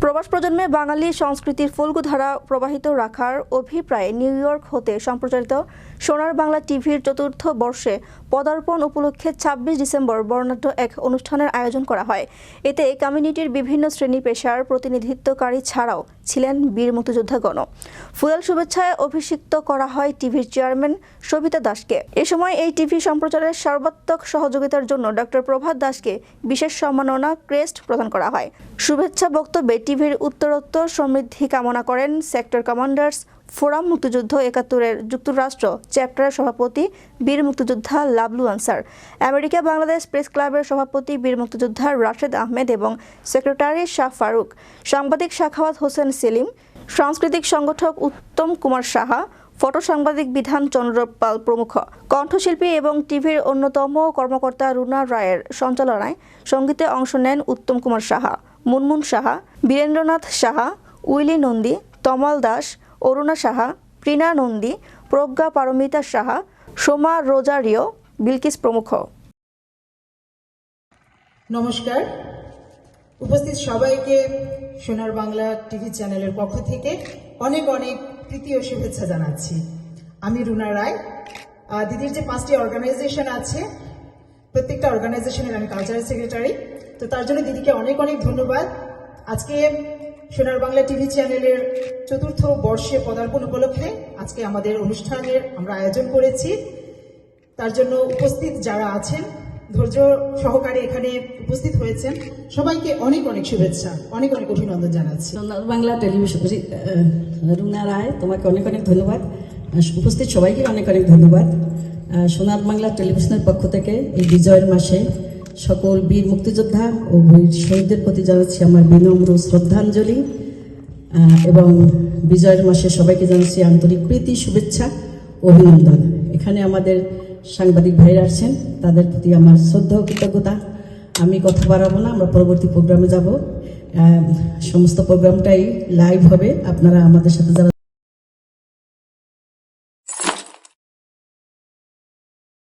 প্রবাস প্রজন্মে বাঙালি সংস্কৃতির ফল্গুধারা প্রবাহিত রাখার অভিপ্রায়ে নিউ ইয়র্ক হতে সম্প্রচারিত সোনার বাংলা টিভির চতুর্থ বর্ষে পদার্পণ উপলক্ষে ২৬ ডিসেম্বর বর্ণাঢ্য এক অনুষ্ঠানের আয়োজন করা হয়। এতে কমিউনিটির বিভিন্ন শ্রেণী পেশার প্রতিনিধিত্বকারী ছাড়াও ছিলেন বীর মুক্তিযোদ্ধাগণ। ফুলেল শুভেচ্ছায় অভিষিক্ত করা হয় টিভির চেয়ারম্যান সবিতা দাসকে। এ সময় এই টিভি সম্প্রচারের সর্বাত্মক সহযোগিতার জন্য ডক্টর প্রভাত দাসকে বিশেষ সম্মাননা ক্রেস্ট প্রদান করা হয়। শুভেচ্ছা বক্তব্যে টিভির উত্তরোত্তর সমৃদ্ধি কামনা করেন সেক্টর কমান্ডার্স ফোরাম মুক্তিযুদ্ধ ৭১-এর যুক্তরাষ্ট্র চ্যাপ্টারের সভাপতি বীর মুক্তিযোদ্ধা Lablu answer, America Bangladesh press ক্লাবের সভাপতি বীর মুক্তিযোদ্ধা রাশেদ আহমেদ এবং সেক্রেটারি শাহ ফারুক, সাংবাদিক সাখাওয়াত হোসেন সেলিম, সাংস্কৃতিক সংগঠক উত্তম কুমার সাহা, ফটো সাংবাদিক বিধান চন্দ্র পাল প্রমুখ। কণ্ঠশিল্পী এবং টিভির অন্যতম কর্মকর্তা রুনা রায়ের সঞ্চালনায় সঙ্গীতে অংশ নেন উত্তম কুমার সাহা, মুনমুন সাহা, বীরেন্দ্রনাথ সাহা, উইলি নন্দী, তমাল দাস, অরুণা সাহা, প্রিনা নন্দী, প্রজ্ঞা পারমিতা সাহা, সোমা রোজারিও, বিলকিস প্রমুখ। নমস্কার, উপস্থিত সবাইকে সোনার বাংলা টিভি চ্যানেলের পক্ষ থেকে অনেক অনেক প্রীতি ও শুভেচ্ছা জানাচ্ছি। আমি রুনা রায়। দিদির যে 5টি অর্গানাইজেশন আছে, প্রত্যেকটা অর্গানাইজেশনের আমি কালচারাল সেক্রেটারি, তো তার জন্য দিদিকে অনেক অনেক ধন্যবাদ। আজকে সোনার বাংলা টিভি চ্যানেলের চতুর্থ বর্ষে পদার্পণ উপলক্ষে আজকে আমাদের অনুষ্ঠানের আমরা আয়োজন করেছি। তার জন্য উপস্থিত যারা আছেন, ধৈর্য সহকারে এখানে উপস্থিত হয়েছেন, সবাইকে অনেক অনেক শুভেচ্ছা, অনেক অনেক অভিনন্দন জানাচ্ছি। সোনার বাংলা টেলিভিশন রুনা রায়, তোমাকে অনেক অনেক ধন্যবাদ। উপস্থিত সবাইকে অনেক অনেক ধন্যবাদ। সোনার বাংলা টেলিভিশনের পক্ষ থেকে এই বিজয়ের মাসে সকল বীর মুক্তিযোদ্ধা ও বীর শহীদদের প্রতি জানাচ্ছি আমার বিনম্র শ্রদ্ধাঞ্জলি এবং বিজয়ের মাসে সবাইকে জানাচ্ছি আন্তরিক প্রীতি, শুভেচ্ছা, অভিনন্দন। এখানে আমাদের সাংবাদিক ভাইরা আছেন, তাদের প্রতি আমার শ্রদ্ধা ও কৃতজ্ঞতা। আমি কথা বাড়াবো না, আমরা পরবর্তী প্রোগ্রামে যাব। সমস্ত প্রোগ্রামটাই লাইভ হবে, আপনারা আমাদের সাথে যারা